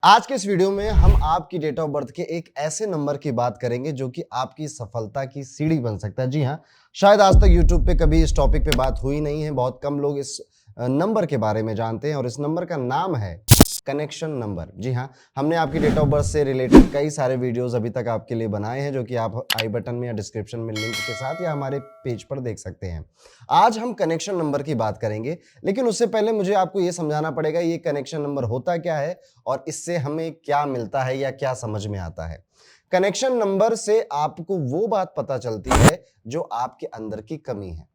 आज के इस वीडियो में हम आपकी डेट ऑफ बर्थ के एक ऐसे नंबर की बात करेंगे जो कि आपकी सफलता की सीढ़ी बन सकता है। जी हाँ, शायद आज तक यूट्यूब पे कभी इस टॉपिक पे बात हुई नहीं है। बहुत कम लोग इस नंबर के बारे में जानते हैं और इस नंबर का नाम है कनेक्शन नंबर। जी हाँ, हमने आपकी डेट ऑफ बर्थ से रिलेटेड कई सारे वीडियोस अभी तक आपके लिए बनाए हैं जो कि आप आई बटन में या डिस्क्रिप्शन में लिंक के साथ या हमारे पेज पर देख सकते हैं। आज हम कनेक्शन नंबर की बात करेंगे, लेकिन उससे पहले मुझे आपको ये समझाना पड़ेगा ये कनेक्शन नंबर होता क्या है और इससे हमें क्या मिलता है या क्या समझ में आता है। कनेक्शन नंबर से आपको वो बात पता चलती है जो आपके अंदर की कमी है।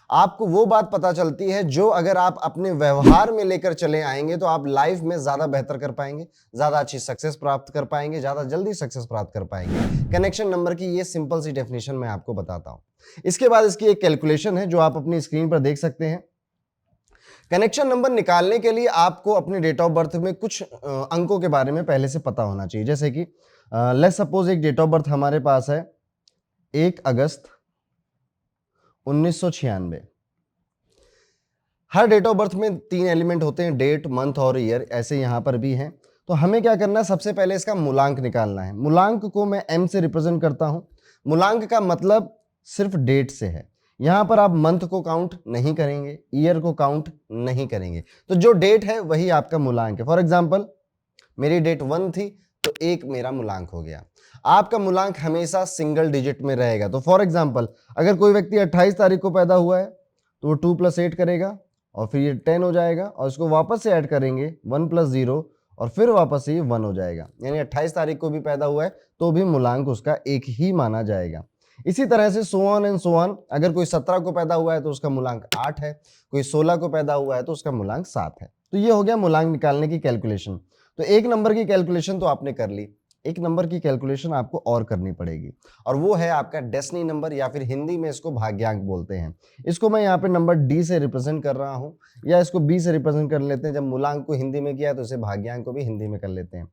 आपको वो बात पता चलती है जो अगर आप अपने व्यवहार में लेकर चले आएंगे तो आप लाइफ में ज्यादा बेहतर कर पाएंगे, ज्यादा अच्छी सक्सेस प्राप्त कर पाएंगे, ज्यादा जल्दी सक्सेस प्राप्त कर पाएंगे। कनेक्शन नंबर की ये सिंपल सी डेफिनेशन मैं आपको बताता हूं। इसके बाद इसकी एक कैलकुलेशन है जो आप अपनी स्क्रीन पर देख सकते हैं। कनेक्शन नंबर निकालने के लिए आपको अपने डेट ऑफ बर्थ में कुछ अंकों के बारे में पहले से पता होना चाहिए। जैसे कि लेट्स सपोज एक डेट ऑफ बर्थ हमारे पास है 1 अगस्त 1996। हर डेट ऑफ बर्थ में 3 एलिमेंट होते हैं, डेट, मंथ और ईयर। ऐसे यहां पर भी हैं। तो हमें क्या करना है, सबसे पहले इसका मूलांक निकालना है। मूलांक को मैं m से रिप्रेजेंट करता हूं। मूलांक का मतलब सिर्फ डेट से है। यहां पर आप मंथ को काउंट नहीं करेंगे, ईयर को काउंट नहीं करेंगे, तो जो डेट है वही आपका मूलांक है। फॉर एग्जाम्पल मेरी डेट 1 थी तो 1 मेरा मूलांक हो गया। आपका मूलांक हमेशा सिंगल डिजिट में रहेगा। तो फॉर एग्जाम्पल अगर कोई व्यक्ति 28 तारीख को पैदा हुआ है तो वो 2 + 8 करेगा और फिर ये 10 हो जाएगा और इसको वापस से ऐड करेंगे 1 + 0 और फिर वापस से ये 1 हो जाएगा। यानी 28 तारीख को भी पैदा हुआ है तो भी मूलांक उसका 1 ही माना जाएगा। इसी तरह से so on and so on. अगर कोई 17 को पैदा हुआ है तो उसका मूलांक 8 है, कोई 16 को पैदा हुआ है तो उसका मूलांक 7 है। तो ये हो गया मूलांक निकालने की कैलकुलेशन। तो एक नंबर की कैलकुलेशन तो आपने कर ली, एक नंबर की कैलकुलेशन आपको और करनी पड़ेगी और वो है आपका डेस्टिनी नंबर, या फिर हिंदी में इसको भाग्यांक बोलते हैं। इसको मैं यहाँ पे नंबर डी से रिप्रेजेंट कर रहा हूँ या इसको बी से रिप्रेजेंट कर लेते हैं। जब मूलांक को हिंदी में किया है तो इसे भाग्यांक को भी हिंदी में कर लेते हैं।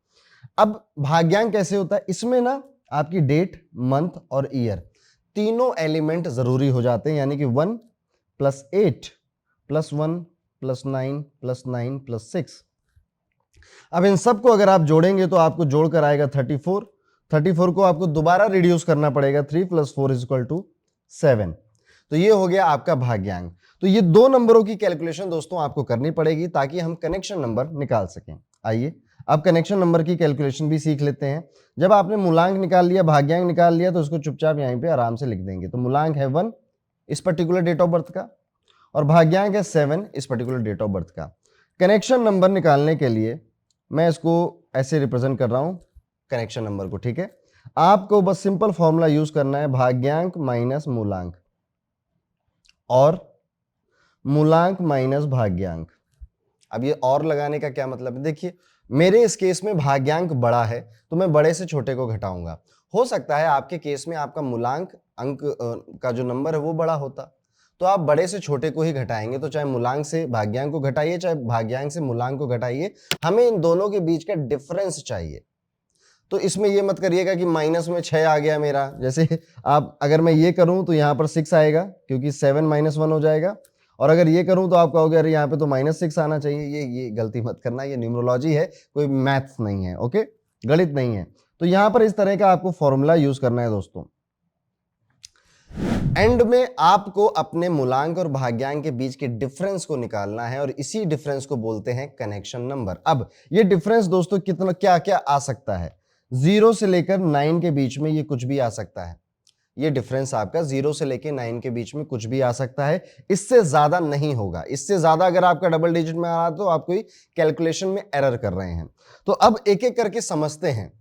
अब भाग्यांक कैसे होता है, इसमें ना आपकी डेट, मंथ और ईयर तीनों एलिमेंट जरूरी हो जाते हैं। यानी कि 1 + 8 + 1 + 9 + 9 + 6। अब इन सबको अगर आप जोड़ेंगे तो आपको जोड़कर आएगा 34। 34 को आपको दोबारा रिड्यूस करना पड़ेगा, 3 + 4 = 7। तो ये हो गया आपका भाग्यांक। तो ये दो नंबरों की कैलकुलेशन दोस्तों आपको करनी पड़ेगी ताकि हम कनेक्शन नंबर निकाल सकें। आइए अब कनेक्शन नंबर की कैलकुलेशन भी सीख लेते हैं। जब आपने मूलांक निकाल लिया, भाग्यांक निकाल लिया, तो उसको चुपचाप यहीं पे आराम से लिख देंगे। तो मूलांक है 1 इस पर्टिकुलर डेट ऑफ बर्थ का और भाग्यांक है 7 इस पर्टिकुलर डेट ऑफ बर्थ का। कनेक्शन नंबर निकालने के लिए मैं इसको ऐसे रिप्रेजेंट कर रहा हूं कनेक्शन नंबर को, ठीक है। आपको बस सिंपल फॉर्मूला यूज करना है, भाग्यांक माइनस मूलांक और मूलांक माइनस भाग्यांक। अब ये और लगाने का क्या मतलब है, देखिए मेरे इस केस में भाग्यांक बड़ा है तो मैं बड़े से छोटे को घटाऊंगा। हो सकता है आपके केस में आपका मूलांक अंक का जो नंबर है वो बड़ा होता, तो आप बड़े से छोटे को ही घटाएंगे। तो चाहे मूलांक से भाग्यांक को घटाइए, चाहे भाग्यांक से मूलांक को घटाइए, हमें इन दोनों के बीच का डिफरेंस चाहिए। तो इसमें ये मत करिएगा कि माइनस में 6 आ गया मेरा। जैसे आप अगर मैं ये करूं तो यहां पर 6 आएगा क्योंकि 7 - 1 हो जाएगा, और अगर ये करूं तो आप कहोगे अरे यहाँ पे तो -6 आना चाहिए। ये गलती मत करना, ये न्यूमरोलॉजी है, कोई मैथ्स नहीं है, ओके, गणित नहीं है। तो यहां पर इस तरह का आपको फॉर्मूला यूज करना है दोस्तों। एंड में आपको अपने मूलांक और भाग्यांक के बीच के डिफरेंस को निकालना है और इसी डिफरेंस को बोलते हैं कनेक्शन नंबर। अब ये डिफरेंस दोस्तों कितना क्या क्या आ सकता है, 0 से लेकर 9 के बीच में ये कुछ भी आ सकता है। ये डिफरेंस आपका 0 से लेकर 9 के बीच में कुछ भी आ सकता है, इससे ज्यादा नहीं होगा। इससे ज्यादा अगर आपका डबल डिजिट में आ रहा तो आप कोई कैलकुलेशन में एरर कर रहे हैं। तो अब एक एक करके समझते हैं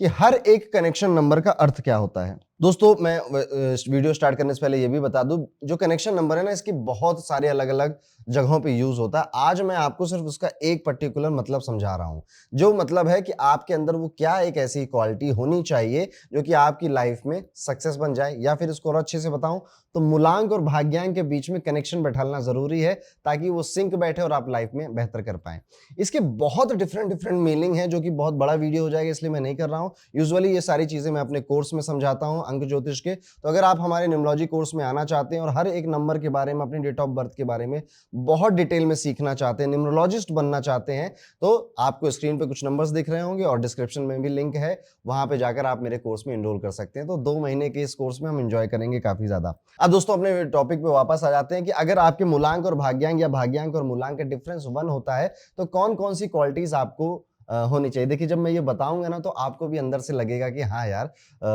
कि हर एक कनेक्शन नंबर का अर्थ क्या होता है। दोस्तों मैं वीडियो स्टार्ट करने से पहले ये भी बता दूं, जो कनेक्शन नंबर है ना, इसकी बहुत सारे अलग अलग जगहों पे यूज होता है। आज मैं आपको सिर्फ उसका एक पर्टिकुलर मतलब समझा रहा हूं, जो मतलब है कि आपके अंदर वो क्या एक ऐसी क्वालिटी होनी चाहिए जो कि आपकी लाइफ में सक्सेस बन जाए। या फिर इसको और अच्छे से बताऊं तो मूलांक और भाग्यांक के बीच में कनेक्शन बैठाना जरूरी है ताकि वो सिंक बैठे और आप लाइफ में बेहतर कर पाए। इसके बहुत डिफरेंट मीनिंग है जो कि बहुत बड़ा वीडियो हो जाएगा, इसलिए मैं नहीं कर रहा हूं। यूजुअली ये सारी चीजें मैं अपने कोर्स में समझाता हूं, हूँ अंक ज्योतिष के। तो अगर आप हमारे न्यूमरोलॉजी कोर्स में आना चाहते हैं और हर एक नंबर के बारे में, अपनी डेट ऑफ बर्थ के बारे में बहुत डिटेल में सीखना चाहते हैं, न्यूमरोलॉजिस्ट बनना चाहते हैं, तो आपको स्क्रीन पे कुछ नंबर्स दिख रहे होंगे और डिस्क्रिप्शन में भी लिंक है, वहां पे जाकर आप मेरे कोर्स में एनरोल कर सकते हैं। तो 2 महीने के इस कोर्स में हम एंजॉय करेंगे काफी ज्यादा। अब दोस्तों अपने टॉपिक पे वापस आ जाते हैं कि अगर आपके मूलांक और भाग्यांक या भाग्यांक और मूलांक का डिफरेंस 1 होता है तो कौन कौन सी क्वालिटीज आपको होनी चाहिए। देखिए जब मैं ये बताऊंगा ना तो आपको भी अंदर से लगेगा कि हाँ यार,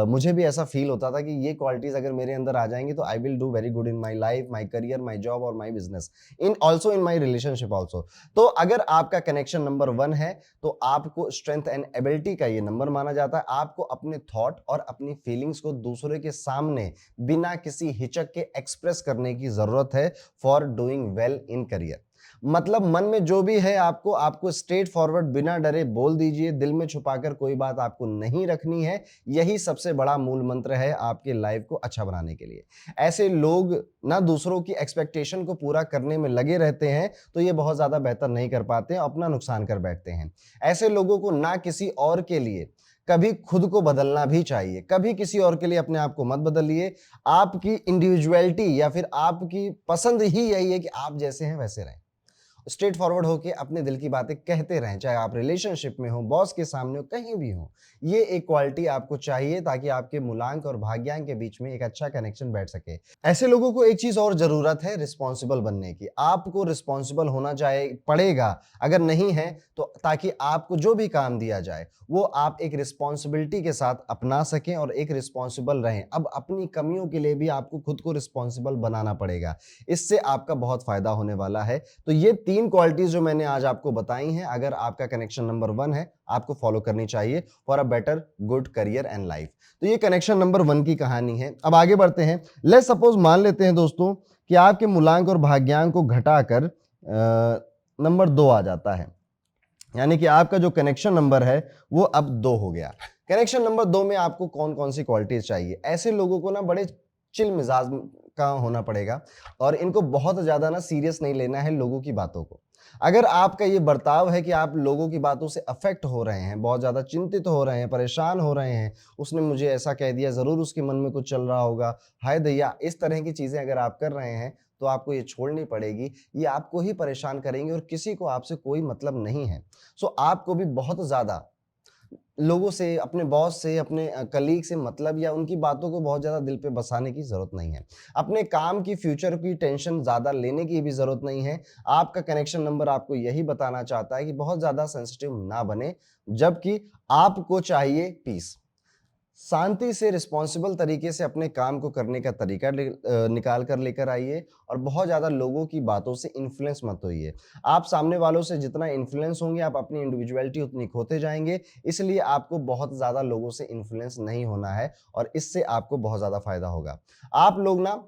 मुझे भी ऐसा फील होता था कि ये क्वालिटीज अगर मेरे अंदर आ जाएंगी तो I will do very good in my life, my career, my job और my business, in also in my relationship also. तो अगर आपका कनेक्शन नंबर 1 है तो आपको स्ट्रेंथ एंड एबिलिटी का ये नंबर माना जाता है। आपको अपने थॉट और अपनी फीलिंग्स को दूसरे के सामने बिना किसी हिचक के एक्सप्रेस करने की जरूरत है for doing well in career. मतलब मन में जो भी है आपको स्ट्रेट फॉरवर्ड बिना डरे बोल दीजिए, दिल में छुपाकर कोई बात आपको नहीं रखनी है। यही सबसे बड़ा मूल मंत्र है आपके लाइफ को अच्छा बनाने के लिए। ऐसे लोग ना दूसरों की एक्सपेक्टेशन को पूरा करने में लगे रहते हैं तो ये बहुत ज्यादा बेहतर नहीं कर पाते, अपना नुकसान कर बैठते हैं। ऐसे लोगों को ना किसी और के लिए कभी खुद को बदलना भी चाहिए। कभी किसी और के लिए अपने आप को मत बदलिए। आपकी इंडिविजुअलिटी या फिर आपकी पसंद ही यही है कि आप जैसे हैं वैसे रहें। स्ट्रेट फॉरवर्ड होके अपने दिल की बातें कहते रहें, चाहे आप रिलेशनशिप में हो, बॉस के सामने हो, कहीं भी हो। ये एक क्वालिटी आपको चाहिए ताकि आपके मूलांक और भाग्यांक के बीच में एक अच्छा कनेक्शन बैठ सके। ऐसे लोगों को एक चीज और जरूरत है, रिस्पॉन्सिबल बनने की। आपको रिस्पॉन्सिबल होना पड़ेगा, अगर नहीं है तो, ताकि आपको जो भी काम दिया जाए वो आप एक रिस्पॉन्सिबिलिटी के साथ अपना सकें और एक रिस्पॉन्सिबल रहें। अब अपनी कमियों के लिए भी आपको खुद को रिस्पॉन्सिबल बनाना पड़ेगा, इससे आपका बहुत फायदा होने वाला है। तो ये 3 क्वालिटीज जो मैंने आज आपको बताई हैं, अगर आपका कनेक्शन नंबर 1 है आपको फॉलो करनी चाहिए for a better good career and life. तो ये कनेक्शन नंबर 1 की कहानी है। अब आगे बढ़ते हैं। लेट्स सपोज मान लेते हैं दोस्तों कि आपके मूलांक और भाग्यांक को घटाकर नंबर 2 आ जाता है, यानी कि आपका जो कनेक्शन नंबर है वो अब 2 हो गया। कनेक्शन नंबर 2 में आपको कौन कौन सी क्वालिटीज चाहिए। ऐसे लोगों को ना बड़े चिल मिजाज का होना पड़ेगा और इनको बहुत ज्यादा ना सीरियस नहीं लेना है लोगों की बातों को। अगर आपका ये बर्ताव है कि आप लोगों की बातों से अफेक्ट हो रहे हैं, बहुत ज्यादा चिंतित हो रहे हैं, परेशान हो रहे हैं, उसने मुझे ऐसा कह दिया, जरूर उसके मन में कुछ चल रहा होगा, हाय दैया, इस तरह की चीजें अगर आप कर रहे हैं तो आपको ये छोड़नी पड़ेगी। ये आपको ही परेशान करेंगे और किसी को आपसे कोई मतलब नहीं है। सो आपको भी बहुत ज्यादा लोगों से, अपने बॉस से, अपने कलीग से मतलब या उनकी बातों को बहुत ज़्यादा दिल पे बसाने की ज़रूरत नहीं है। अपने काम की, फ्यूचर की टेंशन ज़्यादा लेने की भी ज़रूरत नहीं है। आपका कनेक्शन नंबर आपको यही बताना चाहता है कि बहुत ज़्यादा सेंसिटिव ना बने, जबकि आपको चाहिए पीस। शांति से रिस्पॉन्सिबल तरीके से अपने काम को करने का तरीका निकाल कर लेकर आइए और बहुत ज़्यादा लोगों की बातों से इन्फ्लुएंस मत होइए। आप सामने वालों से जितना इन्फ्लुएंस होंगे आप अपनी इंडिविजुअलिटी उतनी खोते जाएंगे, इसलिए आपको बहुत ज़्यादा लोगों से इन्फ्लुएंस नहीं होना है और इससे आपको बहुत ज़्यादा फायदा होगा। आप लोग ना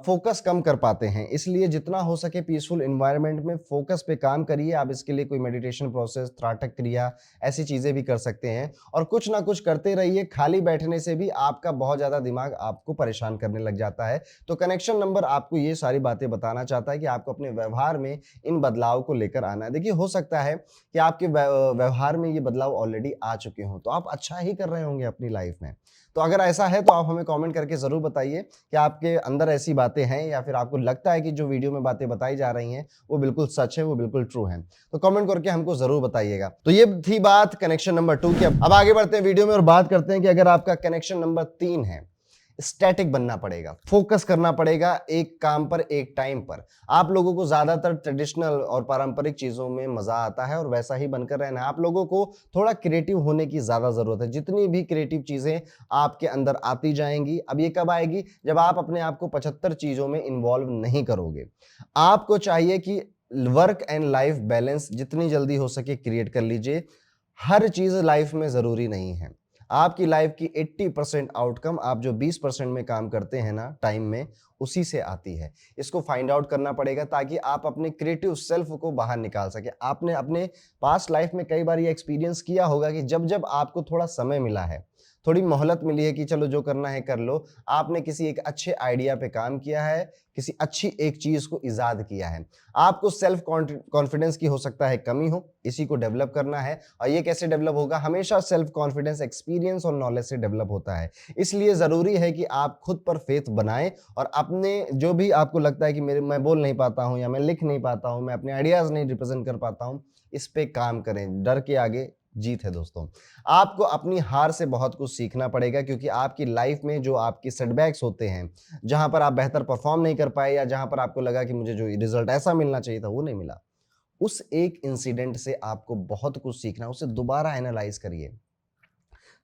फोकस कम कर पाते हैं, इसलिए जितना हो सके पीसफुल एनवायरनमेंट में फोकस पे काम करिए। आप इसके लिए कोई मेडिटेशन प्रोसेस, त्राटक क्रिया, ऐसी चीजें भी कर सकते हैं और कुछ ना कुछ करते रहिए। खाली बैठने से भी आपका बहुत ज्यादा दिमाग आपको परेशान करने लग जाता है। तो कनेक्शन नंबर आपको ये सारी बातें बताना चाहता है कि आपको अपने व्यवहार में इन बदलाव को लेकर आना है। देखिए हो सकता है कि आपके व्यवहार में ये बदलाव ऑलरेडी आ चुके हों, तो आप अच्छा ही कर रहे होंगे अपनी लाइफ में। तो अगर ऐसा है तो आप हमें कमेंट करके जरूर बताइए कि आपके अंदर ऐसी बातें हैं या फिर आपको लगता है कि जो वीडियो में बातें बताई जा रही हैं वो बिल्कुल सच है, वो बिल्कुल ट्रू है। तो कमेंट करके हमको जरूर बताइएगा। तो ये थी बात कनेक्शन नंबर 2 की। अब आगे बढ़ते हैं वीडियो में और बात करते हैं कि अगर आपका कनेक्शन नंबर 3 है, स्टैटिक बनना पड़ेगा, फोकस करना पड़ेगा एक काम पर, एक टाइम पर। आप लोगों को ज्यादातर ट्रेडिशनल और पारंपरिक चीजों में मजा आता है और वैसा ही बनकर रहना है। आप लोगों को थोड़ा क्रिएटिव होने की ज्यादा जरूरत है। जितनी भी क्रिएटिव चीजें आपके अंदर आती जाएंगी, अब ये कब आएगी, जब आप अपने आप को 75 चीजों में इन्वॉल्व नहीं करोगे। आपको चाहिए कि वर्क एंड लाइफ बैलेंस जितनी जल्दी हो सके क्रिएट कर लीजिए। हर चीज लाइफ में जरूरी नहीं है। आपकी लाइफ की 80% आउटकम आप जो 20% में काम करते हैं ना टाइम में, उसी से आती है। इसको फाइंड आउट करना पड़ेगा ताकि आप अपने क्रिएटिव सेल्फ को बाहर निकाल सके। आपने अपने पास्ट लाइफ में कई बार ये एक्सपीरियंस किया होगा कि जब जब आपको थोड़ा समय मिला है थोड़ी मोहलत मिली है कि चलो जो करना है कर लो। आपने किसी एक अच्छे आइडिया पे काम किया है, किसी अच्छी एक चीज को इजाद किया है। आपको सेल्फ कॉन्फिडेंस की हो सकता है कमी हो, इसी को डेवलप करना है। और ये कैसे डेवलप होगा? हमेशा सेल्फ कॉन्फिडेंस एक्सपीरियंस और नॉलेज से डेवलप होता है। इसलिए जरूरी है कि आप खुद पर फेथ बनाएं और अपने जो भी आपको लगता है कि मेरे मैं बोल नहीं पाता हूं या मैं लिख नहीं पाता हूं, मैं अपने आइडियाज नहीं रिप्रेजेंट कर पाता हूं, इस पे काम करें। डर के आगे जीत है दोस्तों। आपको अपनी हार से बहुत कुछ सीखना पड़ेगा, क्योंकि आपकी लाइफ में जो आपकी सेटबैक्स होते हैं, जहां पर आप बेहतर परफॉर्म नहीं कर पाए या जहां पर आपको लगा कि मुझे जो रिजल्ट ऐसा मिलना चाहिए था वो नहीं मिला, उस एक इंसिडेंट से आपको बहुत कुछ सीखना। उसे दोबारा एनालाइज करिए।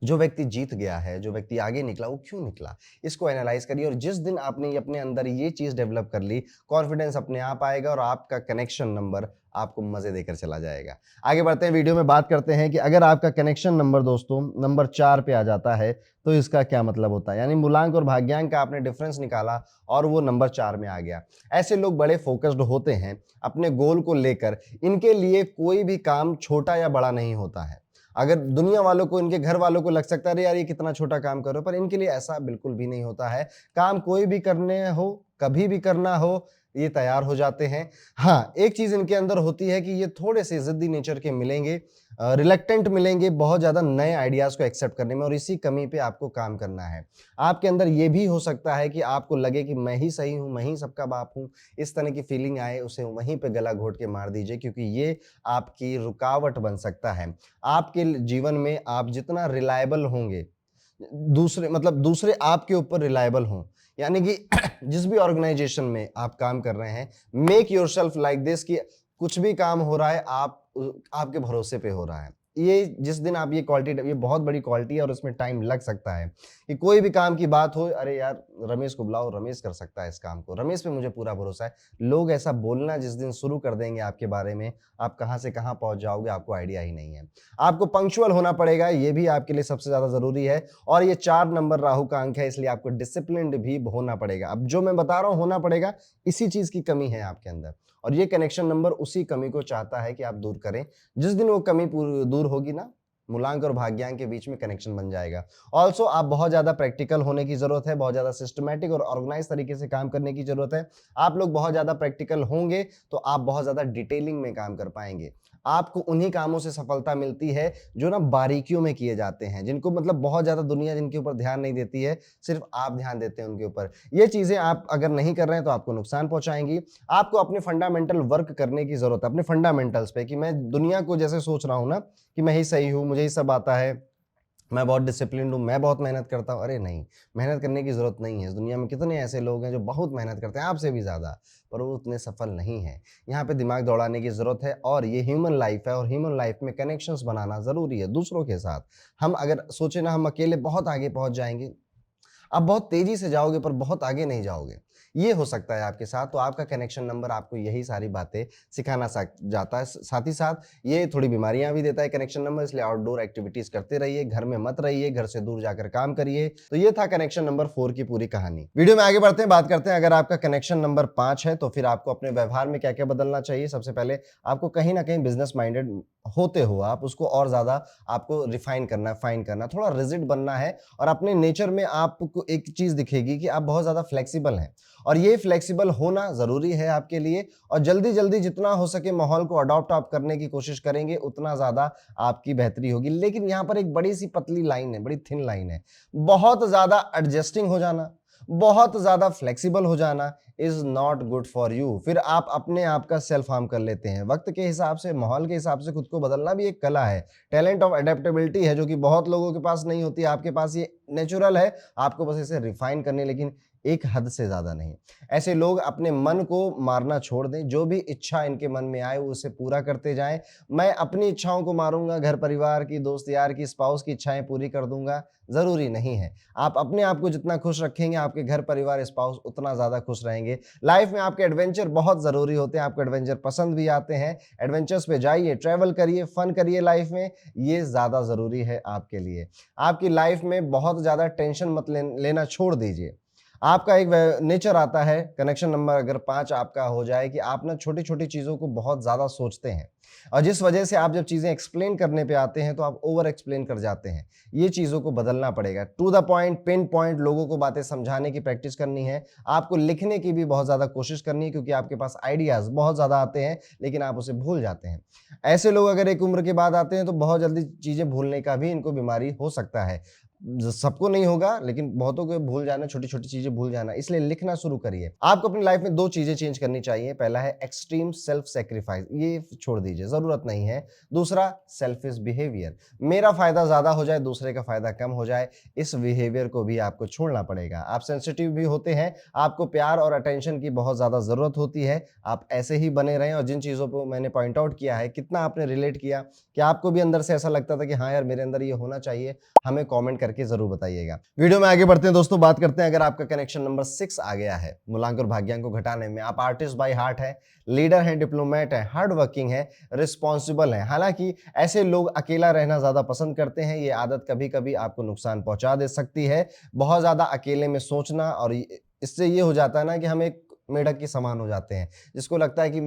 जो व्यक्ति जीत गया है, जो व्यक्ति आगे निकला, वो क्यों निकला, इसको एनालाइज करिए। और जिस दिन आपने अपने अंदर ये चीज डेवलप कर ली, कॉन्फिडेंस अपने आप आएगा और आपका कनेक्शन नंबर आपको मजे देकर चला जाएगा। आगे बढ़ते हैं, वीडियो में बात करते हैं कि अगर आपका कनेक्शन नंबर दोस्तों नंबर 4 पे आ जाता है तो इसका क्या मतलब होता है। यानी मूलांक और भाग्यांक का आपने डिफरेंस निकाला और वो नंबर 4 में आ गया। ऐसे लोग बड़े फोकस्ड होते हैं अपने गोल को लेकर। इनके लिए कोई भी काम छोटा या बड़ा नहीं होता है। अगर दुनिया वालों को, इनके घर वालों को लग सकता है अरे यार ये कितना छोटा काम कर रहे हो, पर इनके लिए ऐसा बिल्कुल भी नहीं होता है। काम कोई भी करने हो, कभी भी करना हो, ये तैयार हो जाते हैं। हाँ, एक चीज इनके अंदर होती है कि ये थोड़े से जिद्दी नेचर के मिलेंगे, रिलेक्टेंट मिलेंगे बहुत ज्यादा नए आइडियाज को एक्सेप्ट करने में, और इसी कमी पे आपको काम करना है। आपके अंदर ये भी हो सकता है कि आपको लगे कि मैं ही सही हूं, मैं ही सबका बाप हूं, इस तरह की फीलिंग आए, उसे वहीं पे गला घोट के मार दीजिए, क्योंकि ये आपकी रुकावट बन सकता है। आपके जीवन में आप जितना रिलायबल होंगे, दूसरे आपके ऊपर रिलायबल हों, यानी कि जिस भी ऑर्गेनाइजेशन में आप काम कर रहे हैं, मेक योरसेल्फ लाइक दिस कि कुछ भी काम हो रहा है आपके भरोसे पे हो रहा है। ये जिस दिन आप ये क्वालिटी, ये बहुत बड़ी क्वालिटी है और उसमें टाइम लग सकता है कि कोई भी काम की बात हो, अरे यार रमेश को बुलाओ, रमेश कर सकता है इस काम को, रमेश पे मुझे पूरा भरोसा है। लोग ऐसा बोलना जिस दिन शुरू कर देंगे आपके बारे में, आप कहां से कहां पहुंच जाओगे आपको आइडिया ही नहीं है। आपको पंक्चुअल होना पड़ेगा, ये भी आपके लिए सबसे ज्यादा जरूरी है। और ये 4 नंबर राहु का अंक है, इसलिए आपको डिसिप्लिन्ड भी होना पड़ेगा। अब जो मैं बता रहा हूं होना पड़ेगा, इसी चीज की कमी है आपके अंदर, और ये कनेक्शन नंबर उसी कमी को चाहता है कि आप दूर करें। जिस दिन वो कमी दूर होगी ना, मूलांक और भाग्यांक के बीच में कनेक्शन बन जाएगा। ऑल्सो आप बहुत ज्यादा प्रैक्टिकल होने की जरूरत है, बहुत ज्यादा सिस्टमैटिक और ऑर्गेनाइज तरीके से काम करने की जरूरत है। आप लोग बहुत ज्यादा प्रैक्टिकल होंगे तो आप बहुत ज्यादा डिटेलिंग में काम कर पाएंगे। आपको उन्हीं कामों से सफलता मिलती है जो ना बारीकियों में किए जाते हैं, जिनको मतलब बहुत ज्यादा दुनिया जिनके ऊपर ध्यान नहीं देती है, सिर्फ आप ध्यान देते हैं उनके ऊपर। ये चीजें आप अगर नहीं कर रहे हैं तो आपको नुकसान पहुंचाएंगी। आपको अपने फंडामेंटल वर्क करने की जरूरत है, अपने फंडामेंटल्स पे, कि मैं दुनिया को जैसे सोच रहा हूं ना कि मैं ही सही हूं, मुझे ही सब आता है, मैं बहुत डिसिप्लिन हूँ, मैं बहुत मेहनत करता हूँ। अरे नहीं, मेहनत करने की जरूरत नहीं है। इस दुनिया में कितने ऐसे लोग हैं जो बहुत मेहनत करते हैं आपसे भी ज्यादा, पर वो उतने सफल नहीं है। यहाँ पे दिमाग दौड़ाने की जरूरत है, और ये ह्यूमन लाइफ है, और ह्यूमन लाइफ में कनेक्शंस बनाना जरूरी है दूसरों के साथ। हम अगर सोचे ना हम अकेले बहुत आगे पहुंच जाएंगे, आप बहुत तेजी से जाओगे पर बहुत आगे नहीं जाओगे। ये हो सकता है आपके साथ। तो आपका कनेक्शन नंबर आपको यही सारी बातें सिखाना जाता है। साथ ही साथ ये थोड़ी बीमारियां भी देता है कनेक्शन नंबर, इसलिए आउटडोर एक्टिविटीज करते रहिए, घर में मत रहिए, घर से दूर जाकर काम करिए। तो ये था कनेक्शन नंबर 4 की पूरी कहानी। वीडियो में आगे बढ़ते हैं, बात करते हैं अगर आपका कनेक्शन नंबर 5 है तो फिर आपको अपने व्यवहार में क्या क्या बदलना चाहिए। सबसे पहले आपको कहीं ना कहीं बिजनेस माइंडेड होते हो आप, उसको और ज्यादा आपको रिफाइन करना, फाइन करना, थोड़ा रिजिड बनना है। और अपने नेचर में आपको एक चीज दिखेगी कि आप बहुत ज्यादा फ्लेक्सिबल हैं, और ये फ्लेक्सिबल होना जरूरी है आपके लिए। और जल्दी जल्दी जितना हो सके माहौल को अडॉप्ट आप करने की कोशिश करेंगे, उतना ज्यादा आपकी बेहतरी होगी। लेकिन यहाँ पर एक बड़ी सी पतली लाइन है, बड़ी थिन लाइन है। बहुत ज्यादा एडजस्टिंग हो जाना, बहुत ज्यादा फ्लेक्सिबल हो जाना is not good for you. फिर आप अपने आप का सेल्फ हार्म कर लेते हैं। वक्त के हिसाब से, माहौल के हिसाब से खुद को बदलना भी एक कला है, टैलेंट ऑफ अडेप्टेबिलिटी है, जो कि बहुत लोगों के पास नहीं होती। आपके पास ये नेचुरल है, आपको बस इसे रिफाइन करने, लेकिन एक हद से ज्यादा नहीं। ऐसे लोग अपने मन को मारना छोड़ दें, जो भी इच्छा इनके मन में आए वो उसे पूरा करते जाएं। मैं अपनी इच्छाओं को मारूंगा, घर परिवार की, दोस्त यार की, स्पाउस की इच्छाएं पूरी कर दूंगा, जरूरी नहीं है। आप अपने आप को जितना खुश रखेंगे, आपके घर परिवार स्पाउस उतना ज्यादा खुश रहेंगे। लाइफ में आपके एडवेंचर बहुत जरूरी होते हैं, आपको एडवेंचर पसंद भी आते हैं, एडवेंचर्स पे जाइए, ट्रैवल करिए, फन करिए लाइफ में, ये ज्यादा जरूरी है आपके लिए। आपकी लाइफ में बहुत ज्यादा टेंशन मत लेना छोड़ दीजिए। आपका एक नेचर आता है, कनेक्शन नंबर अगर 5 आपका हो जाए कि आप ना छोटी-छोटी चीज़ों को बहुत ज़्यादा सोचते हैं और जिस वजह से आप जब चीज़ें एक्सप्लेन करने पे आते हैं तो आप ओवर एक्सप्लेन कर जाते हैं। ये चीज़ों को बदलना पड़ेगा। To the point, pin point लोगों को बातें समझाने की प्रैक्टिस करनी है। आपको लिखने की भी बहुत ज़्यादा कोशिश करनी है क्योंकि आपके पास आइडियाज़ बहुत ज़्यादा आते हैं, लेकिन आप उसे भूल जाते हैं। ऐसे लोग अगर एक उम्र के बाद आते हैं तो बहुत जल्दी चीज़ें भूलने का भी इनको बीमारी हो सकता है। सबको नहीं होगा, लेकिन बहुतों को भूल जाना, छोटी-छोटी चीज़ें भूल जाना, इसलिए लिखना शुरू करिए। आपको अपनी लाइफ में 2 चीज़ें चेंज करनी चाहिए। पहला है एक्सट्रीम सेल्फ सैक्रिफाइस, ये छोड़ दीजिए, ज़रूरत नहीं है। दूसरा सेल्फिश बिहेवियर, मेरा फ़ायदा ज़्यादा हो जाए, दूसरे का फ़ायदा कम हो जाए, इस बिहेवियर को भी आपको छोड़ना पड़ेगा। आप सेंसिटिव भी होते हैं, आपको प्यार और अटेंशन की बहुत ज़्यादा ज़रूरत होती है। आप ऐसे ही बने रहें और जिन चीज़ों को मैंने पॉइंट आउट किया है, कितना आपने रिलेट किया, क्या आपको भी अंदर से ऐसा लगता था कि हाँ यार, मेरे अंदर ये होना चाहिए? हमें कमेंट करके जरूर बताइएगा। वीडियो में आगे बढ़ते हैं दोस्तों, बात करते हैं अगर आपका कनेक्शन नंबर 6 आ गया है, मूलांक और भाग्यांक को घटाने में, आप आर्टिस्ट बाय हार्ट है, लीडर है, डिप्लोमेट है, हार्ड वर्किंग है, रिस्पॉन्सिबल है। हालांकि ऐसे लोग अकेला रहना ज्यादा पसंद करते हैं, ये आदत कभी कभी आपको नुकसान पहुंचा दे सकती है। बहुत ज्यादा अकेले में सोचना, और इससे ये हो जाता है ना कि हम एक मेढक के समान हो जाते हैं, जिसको लगता है कि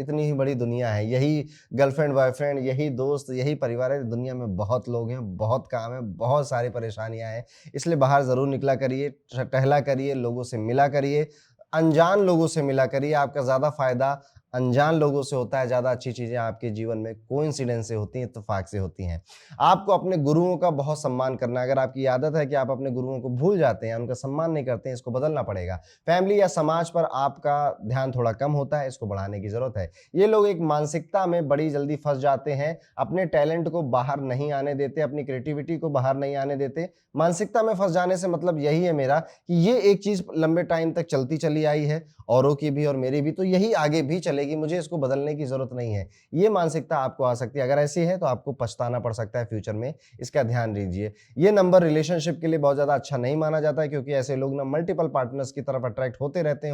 इतनी ही बड़ी दुनिया है, यही गर्लफ्रेंड बॉयफ्रेंड, यही दोस्त, यही परिवार है। दुनिया में बहुत लोग हैं, बहुत काम है, बहुत सारी परेशानियां हैं, इसलिए बाहर जरूर निकला करिए, टहला करिए, लोगों से मिला करिए, अनजान लोगों से मिला करिए। आपका ज्यादा फायदा अनजान लोगों से होता है। ज्यादा अच्छी चीजें आपके जीवन में कोइंसिडेंस से होती हैं, इत्तेफाक से होती हैं। आपको अपने गुरुओं का बहुत सम्मान करना है। अगर आपकी आदत है कि आप अपने गुरुओं को भूल जाते हैं, उनका सम्मान नहीं करते हैं, इसको बदलना पड़ेगा। फैमिली या समाज पर आपका ध्यान थोड़ा कम होता है, इसको बढ़ाने की जरूरत है। ये लोग एक मानसिकता में बड़ी जल्दी फंस जाते हैं, अपने टैलेंट को बाहर नहीं आने देते, अपनी क्रिएटिविटी को बाहर नहीं आने देते। मानसिकता में फंस जाने से मतलब यही है मेरा कि ये एक चीज लंबे टाइम तक चलती चली आई है, औरों की भी और मेरी भी, तो यही आगे भी चलेगी, मुझे इसको बदलने की जरूरत नहीं है। ये मानसिकता आपको आ सकती है। अगर ऐसी है तो आपको पछताना पड़ सकता है फ्यूचर में, इसका ध्यान दीजिए। ये नंबर रिलेशनशिप के लिए बहुत ज्यादा अच्छा नहीं माना जाता है, क्योंकि ऐसे लोग ना मल्टीपल पार्टनर्स की तरफ अट्रैक्ट होते रहते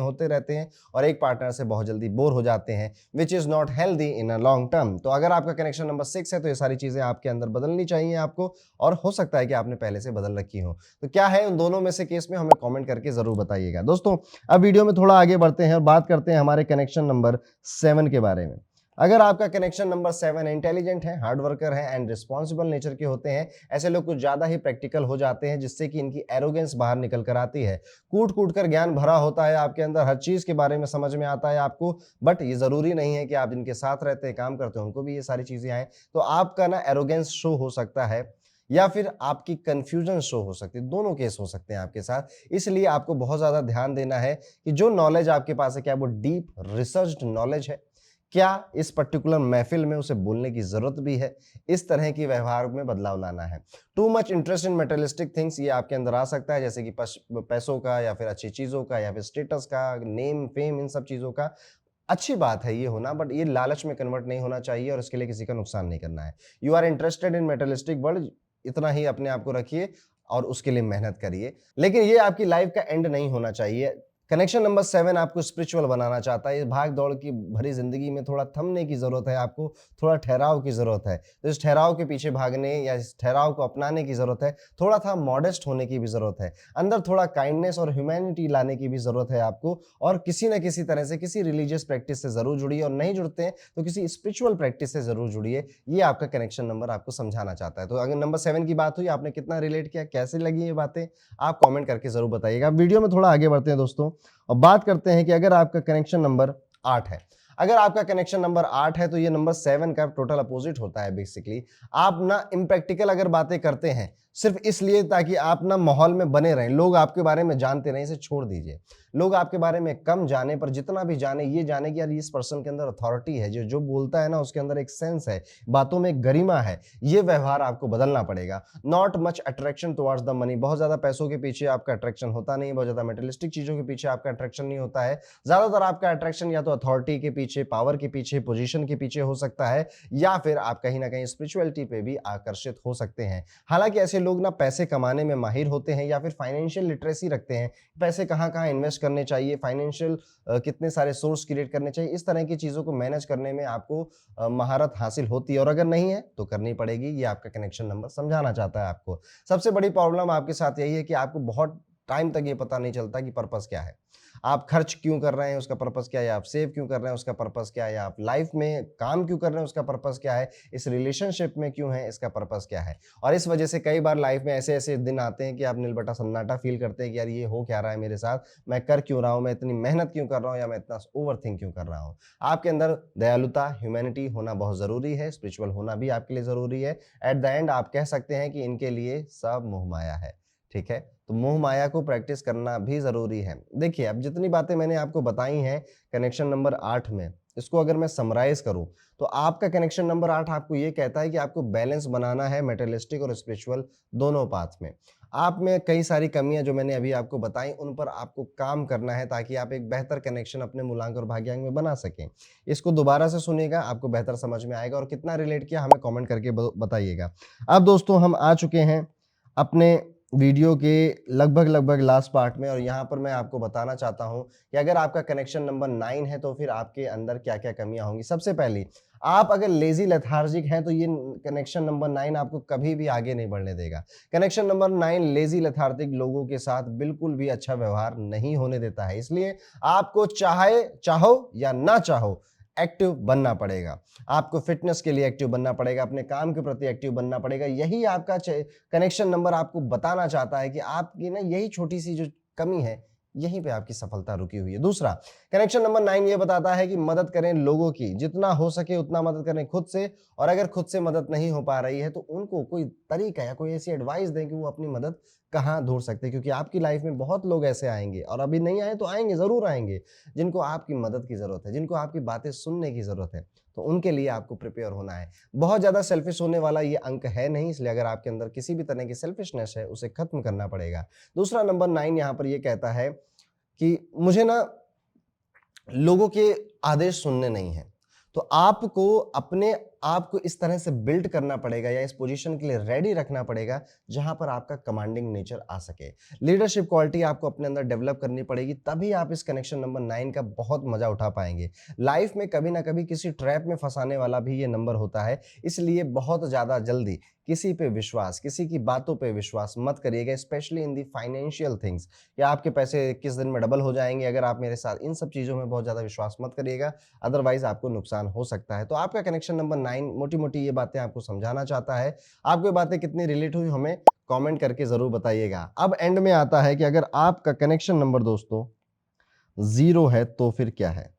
हैं और एक पार्टनर से बहुत जल्दी बोर हो जाते हैं, which is not healthy in a long term. तो अगर आपका कनेक्शन नंबर 6 है तो ये सारी चीजें आपके अंदर बदलनी चाहिए आपको, और हो सकता है कि आपने पहले से बदल रखी हो। तो क्या है उन दोनों में से केस में, हमें कमेंट करके जरूर बताइएगा। दोस्तों अब वीडियो में थोड़ा आगे बढ़ते हैं और बात करते हैं हमारे कनेक्शन नंबर 7 के बारे में। अगर आपका कनेक्शन नंबर 7 इंटेलिजेंट है, हार्ड वर्कर है एंड रिस्पॉन्सिबल नेचर के होते हैं, ऐसे लोग कुछ ज्यादा ही प्रैक्टिकल हो जाते हैं, जिससे कि इनकी एरोगेंस बाहर निकल कर आती है। कूट कूट कर ज्ञान भरा होता है आपके अंदर, हर चीज के बारे में समझ में आता है आपको, बट ये जरूरी नहीं है कि आप जिनके साथ रहते हैं, काम करते हैं, उनको भी ये सारी चीजें आए। तो आपका ना एरोगेंस शो हो सकता है, या फिर आपकी कंफ्यूजन शो हो सकती है, दोनों केस हो सकते हैं आपके साथ। इसलिए आपको बहुत ज्यादा ध्यान देना है कि जो नॉलेज आपके पास है, क्या वो डीप रिसर्च्ड नॉलेज है, क्या इस पर्टिकुलर महफिल में उसे बोलने की जरूरत भी है, इस तरह की व्यवहार में बदलाव लाना है। Too much interest in materialistic things, ये आपके अंदर आ सकता है, जैसे कि पैसों का, या फिर अच्छी चीजों का, या फिर स्टेटस का, नेम फेम, इन सब चीजों का। अच्छी बात है ये होना, बट ये लालच में कन्वर्ट नहीं होना चाहिए और इसके लिए किसी का नुकसान नहीं करना है। You are interested in materialistic world, इतना ही अपने आप को रखिए और उसके लिए मेहनत करिए, लेकिन ये आपकी लाइफ का एंड नहीं होना चाहिए। कनेक्शन नंबर 7 आपको स्पिरिचुअल बनाना चाहता है। इस भाग दौड़ की भरी जिंदगी में थोड़ा थमने की जरूरत है, आपको थोड़ा ठहराव की जरूरत है। तो इस ठहराव के पीछे भागने या इस ठहराव को अपनाने की जरूरत है। थोड़ा सा मॉडेस्ट होने की भी जरूरत है, अंदर थोड़ा काइंडनेस और ह्यूमैनिटी लाने की भी जरूरत है आपको, और किसी न किसी तरह से किसी रिलीजियस प्रैक्टिस से जरूर जुड़िए, और नहीं जुड़ते हैं तो किसी स्पिरिचुअल प्रैक्टिस से जरूर जुड़िए। ये आपका कनेक्शन नंबर आपको समझाना चाहता है। तो अगर नंबर 7 की बात हुई, आपने कितना रिलेट किया, कैसे लगी ये बातें, आप कॉमेंट करके जरूर बताइएगा। वीडियो में थोड़ा आगे बढ़ते हैं दोस्तों और बात करते हैं कि अगर आपका कनेक्शन नंबर 8 है, अगर आपका कनेक्शन नंबर 8 है तो ये नंबर 7 का टोटल अपोजिट होता है। बेसिकली आप ना इम्प्रैक्टिकल अगर बातें करते हैं सिर्फ इसलिए ताकि आप ना माहौल में बने रहें, लोग आपके बारे में जानते नहीं, इसे छोड़ दीजिए। लोग आपके बारे में कम जाने पर जितना भी जाने, ये जाने कि यार इस पर्सन के अंदर अथॉरिटी है, जो जो बोलता है ना उसके अंदर एक सेंस है, बातों में एक गरिमा है। ये व्यवहार आपको बदलना पड़ेगा। Not much attraction towards the money, बहुत ज्यादा पैसों के पीछे आपका अट्रैक्शन होता नहीं, बहुत ज्यादा मेटेरियलिस्टिक चीजों के पीछे आपका अट्रैक्शन नहीं होता है। ज्यादातर आपका अट्रैक्शन या तो अथॉरिटी के पीछे, पावर के पीछे, पोजीशन के पीछे हो सकता है, या फिर आप कहीं ना कहीं स्पिरिचुअलिटी पे भी आकर्षित हो सकते हैं। हालांकि ऐसे लोग ना पैसे कमाने में माहिर होते हैं, या फिर फाइनेंशियल लिटरेसी रखते हैं, पैसे कहाँ कहाँ इन्वेस्ट करने चाहिए, फाइनेंशियल कितने सारे सोर्स क्रिएट करने चाहिए, इस तरह की चीजों को मैनेज करने में आपको महारत हासिल होती है, और अगर नहीं है तो करनी पड़ेगी। ये आपका कनेक्शन नंबर समझाना चाहता है आपको। सबसे बड़ी प्रॉब्लम आपके साथ यही है कि आपको बहुत टाइम तक ये पता नहीं चलता कि पर्पस क्या है। आप खर्च क्यों कर रहे हैं उसका पर्पस क्या है, आप सेव क्यों कर रहे हैं उसका पर्पस क्या है, आप लाइफ में काम क्यों कर रहे हैं उसका पर्पस क्या है, इस रिलेशनशिप में क्यों है इसका पर्पस क्या है। और इस वजह से कई बार लाइफ में ऐसे ऐसे दिन आते हैं कि आप नीलबटा सन्नाटा फील करते हैं कि यार ये हो क्या रहा है मेरे साथ, मैं कर क्यों रहा हूँ, मैं इतनी मेहनत क्यों कर रहा हूँ, या मैं इतना ओवर थिंक क्यों कर रहा हूँ। आपके अंदर दयालुता, ह्यूमैनिटी होना बहुत जरूरी है, स्पिरिचुअल होना भी आपके लिए जरूरी है। एट द एंड आप कह सकते हैं कि इनके लिए सब मोह माया है। ठीक है, तो मोह माया को प्रैक्टिस करना भी जरूरी है। देखिए, अब जितनी बातें मैंने आपको बताई हैं कनेक्शन नंबर 8 में, इसको अगर मैं समराइज करूं तो आपका कनेक्शन नंबर 8 आपको ये कहता है कि आपको बैलेंस बनाना है मेटेरियलिस्टिक और स्पिरिचुअल दोनों पाथ में। आप में कई सारी कमियां जो मैंने अभी आपको बताई उन पर आपको काम करना है ताकि आप एक बेहतर कनेक्शन अपने मूलांक और भाग्यांक में बना सकें। इसको दोबारा से सुनिएगा, आपको बेहतर समझ में आएगा, और कितना रिलेट किया हमें कमेंट करके बताइएगा। अब दोस्तों हम आ चुके हैं अपने वीडियो के लगभग लास्ट पार्ट में, और यहाँ पर मैं आपको बताना चाहता हूँ कि अगर आपका कनेक्शन नंबर 9 है तो फिर आपके अंदर क्या क्या कमियां होंगी। सबसे पहली, आप अगर लेजी लेथार्जिक हैं तो ये कनेक्शन नंबर 9 आपको कभी भी आगे नहीं बढ़ने देगा। कनेक्शन नंबर 9 लेजी लेथार्जिक लोगों के साथ बिल्कुल भी अच्छा व्यवहार नहीं होने देता है। इसलिए आपको चाहो या ना चाहो एक्टिव बनना पड़ेगा। आपको फिटनेस के लिए एक्टिव बनना पड़ेगा, अपने काम के प्रति एक्टिव बनना पड़ेगा। यही आपका कनेक्शन नंबर आपको बताना चाहता है कि आपकी ना यही छोटी सी जो कमी है, यहीं पे आपकी सफलता रुकी हुई है। दूसरा, कनेक्शन नंबर 9 ये बताता है कि मदद करें लोगों की, जितना हो सके उतना मदद करें खुद से, और अगर खुद से मदद नहीं हो पा रही है तो उनको कोई तरीका या कोई ऐसी एडवाइस दें कि वो अपनी मदद कहाँ ढूंढ सकते हैं। क्योंकि आपकी लाइफ में बहुत लोग ऐसे आएंगे, और अभी नहीं आए तो आएंगे, जरूर आएंगे, जिनको आपकी मदद की जरूरत है, जिनको आपकी बातें सुनने की जरूरत है। तो उनके लिए आपको प्रिपेयर होना है। बहुत ज्यादा सेल्फिश होने वाला ये अंक है नहीं, इसलिए अगर आपके अंदर किसी भी तरह की सेल्फिशनेस है उसे खत्म करना पड़ेगा। दूसरा, नंबर 9 यहाँ पर ये कहता है कि मुझे ना लोगों के आदेश सुनने नहीं है। तो आपको अपने आप को इस तरह से बिल्ड करना पड़ेगा या इस पोजीशन के लिए रेडी रखना पड़ेगा जहां पर आपका कमांडिंग नेचर आ सके। लीडरशिप क्वालिटी आपको अपने अंदर डेवलप करनी पड़ेगी, तभी आप इस कनेक्शन नंबर 9 का बहुत मजा उठा पाएंगे। लाइफ में कभी ना कभी किसी ट्रैप में फंसाने वाला भी ये नंबर होता है, इसलिए बहुत ज्यादा जल्दी किसी पे विश्वास, किसी की बातों पे विश्वास मत करिएगा, specially in the financial things, कि आपके पैसे किस दिन में डबल हो जाएंगे। अगर आप मेरे साथ इन सब चीजों में बहुत ज्यादा विश्वास मत करिएगा, अदरवाइज आपको नुकसान हो सकता है। तो आपका कनेक्शन नंबर 9 मोटी मोटी ये बातें आपको समझाना चाहता है। आपको ये बातें कितनी रिलेट हुई हमें कमेंट करके जरूर बताइएगा। अब एंड में आता है कि अगर आपका कनेक्शन नंबर दोस्तों 0 है तो फिर क्या है।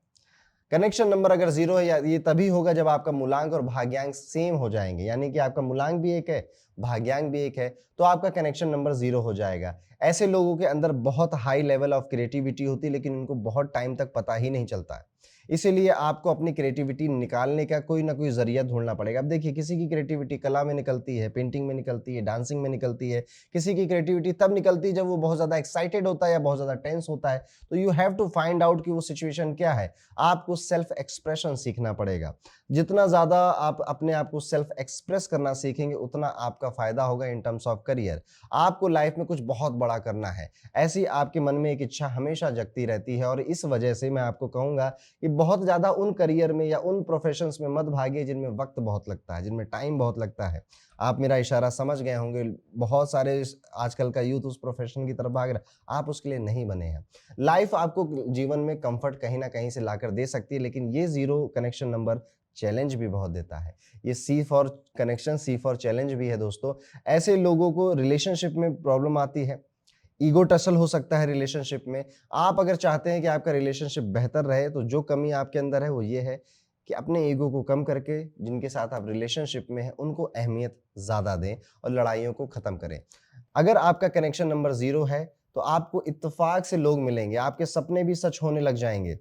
कनेक्शन नंबर अगर 0 है, ये तभी होगा जब आपका मूलांक और भाग्यांक सेम हो जाएंगे, यानी कि आपका मूलांक भी एक है, भाग्यांक भी एक है, तो आपका कनेक्शन नंबर 0 हो जाएगा। ऐसे लोगों के अंदर बहुत हाई लेवल ऑफ क्रिएटिविटी होती है, लेकिन उनको बहुत टाइम तक पता ही नहीं चलता है। इसीलिए आपको अपनी क्रिएटिविटी निकालने का कोई ना कोई जरिया ढूंढना पड़ेगा। अब देखिए, किसी की क्रिएटिविटी कला में निकलती है, पेंटिंग में निकलती है, डांसिंग में निकलती है। किसी की क्रिएटिविटी तब निकलती है जब वो बहुत ज्यादा एक्साइटेड होता है या बहुत ज्यादा टेंस होता है। तो you have to find out कि वो सिचुएशन क्या है। आपको सेल्फ एक्सप्रेशन सीखना पड़ेगा। जितना ज्यादा आप अपने आप को सेल्फ एक्सप्रेस करना सीखेंगे उतना आपका फायदा होगा इन टर्म्स ऑफ करियर। आपको लाइफ में कुछ बहुत बड़ा करना है, ऐसी आपके मन में एक इच्छा हमेशा जगती रहती है, और इस वजह से मैं आपको कहूंगा कि बहुत ज्यादा उन करियर में या उन प्रोफेशंस में मत भागिए जिनमें वक्त बहुत लगता है, जिनमें टाइम बहुत लगता है। आप मेरा इशारा समझ गए होंगे, बहुत सारे आजकल का यूथ उस प्रोफेशन की तरफ भाग रहा है, आप उसके लिए नहीं बने हैं। लाइफ आपको जीवन में कंफर्ट कहीं ना कहीं से लाकर दे सकती है, लेकिन ये 0 कनेक्शन नंबर चैलेंज भी बहुत देता है। ये C for connection, C for challenge भी है दोस्तों। ऐसे लोगों को रिलेशनशिप में प्रॉब्लम आती है, ईगो टसल हो सकता है रिलेशनशिप में। आप अगर चाहते हैं कि आपका रिलेशनशिप बेहतर रहे तो जो कमी आपके अंदर है वो ये है कि अपने ईगो को कम करके जिनके साथ आप रिलेशनशिप में हैं उनको अहमियत ज़्यादा दें और लड़ाइयों को ख़त्म करें। अगर आपका कनेक्शन नंबर 0 है तो आपको इत्तेफाक से लोग मिलेंगे, आपके सपने भी सच होने लग जाएंगे,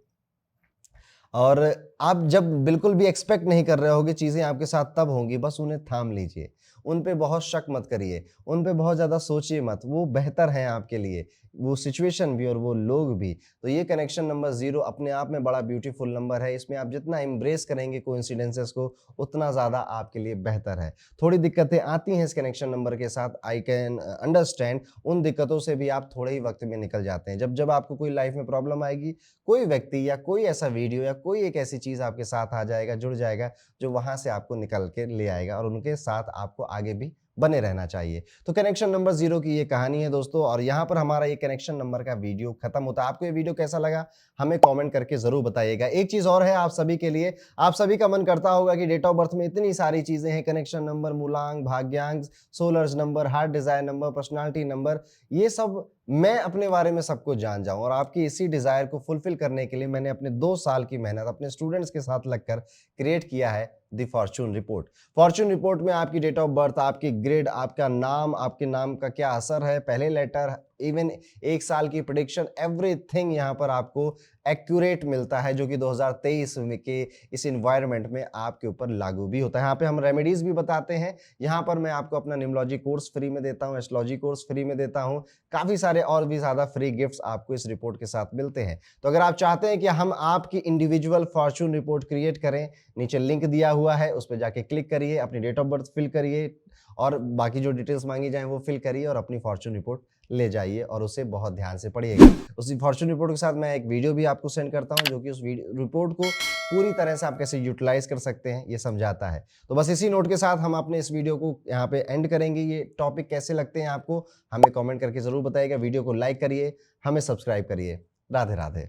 और आप जब बिल्कुल भी एक्सपेक्ट नहीं कर रहे होगे चीज़ें आपके साथ तब होंगी। बस उन्हें थाम लीजिए, उन पे बहुत शक मत करिए, उन पे बहुत ज़्यादा सोचिए मत, वो बेहतर हैं आपके लिए, वो सिचुएशन भी और वो लोग भी। तो ये कनेक्शन नंबर 0 अपने आप में बड़ा ब्यूटीफुल नंबर है। इसमें आप जितना एम्ब्रेस करेंगे कोइंसिडेंसेस को उतना ज़्यादा आपके लिए बेहतर है। थोड़ी दिक्कतें आती हैं इस कनेक्शन नंबर के साथ, आई कैन अंडरस्टैंड। उन दिक्कतों से भी आप थोड़े ही वक्त में निकल जाते हैं। जब जब आपको कोई लाइफ में प्रॉब्लम आएगी, कोई व्यक्ति या कोई ऐसा वीडियो या कोई एक ऐसी चीज़ आपके साथ आ जाएगा, जुड़ जाएगा, जो वहाँ से आपको निकल के ले आएगा और उनके साथ आपको आगे भी बने रहना चाहिए। तो कनेक्शन नंबर 0 की ये कहानी है दोस्तों, और यहाँ पर हमारा ये कनेक्शन नंबर का वीडियो खत्म होता है। आपको ये वीडियो कैसा लगा हमें कमेंट करके जरूर बताइएगा। एक चीज और है आप सभी के लिए, आप सभी का मन करता होगा कि डेट ऑफ बर्थ में इतनी सारी चीजें हैं, कनेक्शन नंबर, मूलांक, भाग्यांक, soul urge number, heart desire number, personality number, ये सब मैं अपने बारे में सब कुछ जान जाऊं, और आपकी इसी डिजायर को फुलफिल करने के लिए मैंने अपने 2 साल की मेहनत अपने स्टूडेंट्स के साथ लगकर क्रिएट किया है the Fortune report. Fortune report में आपकी डेट ऑफ बर्थ, आपकी ग्रेड, आपका नाम, आपके नाम का क्या असर है, पहले लेटर, इवन 1 साल की प्रेडिक्शन, एवरीथिंग यहाँ पर आपको एक्यूरेट मिलता है, जो कि 2023 में के इस इन्वायरमेंट में आपके ऊपर लागू भी होता है। यहाँ पे हम रेमेडीज भी बताते हैं। यहाँ पर मैं आपको अपना न्यूमरोलॉजी कोर्स फ्री में देता हूँ, एस्ट्रोलॉजी कोर्स फ्री में देता हूँ, काफी सारे और भी ज्यादा फ्री गिफ्ट्स आपको इस रिपोर्ट के साथ मिलते हैं। तो अगर आप चाहते हैं कि हम आपकी इंडिविजुअल फॉर्चून रिपोर्ट क्रिएट करें, नीचे लिंक दिया हुआ है, उस पर जाके क्लिक करिए, अपनी डेट ऑफ बर्थ फिल करिए और बाकी जो डिटेल्स मांगी जाए वो फिल करिए और अपनी फॉर्चून रिपोर्ट ले जाइए और उसे बहुत ध्यान से पढ़िएगा। उसी फॉर्चून रिपोर्ट के साथ मैं एक वीडियो भी आपको सेंड करता हूं, जो कि उस रिपोर्ट को पूरी तरह से आप कैसे यूटिलाइज कर सकते हैं ये समझाता है। तो बस इसी नोट के साथ हम अपने इस वीडियो को यहाँ पे एंड करेंगे। ये टॉपिक कैसे लगते हैं आपको हमें कमेंट करके जरूर बताइएगा। वीडियो को लाइक करिए, हमें सब्सक्राइब करिए। राधे राधे।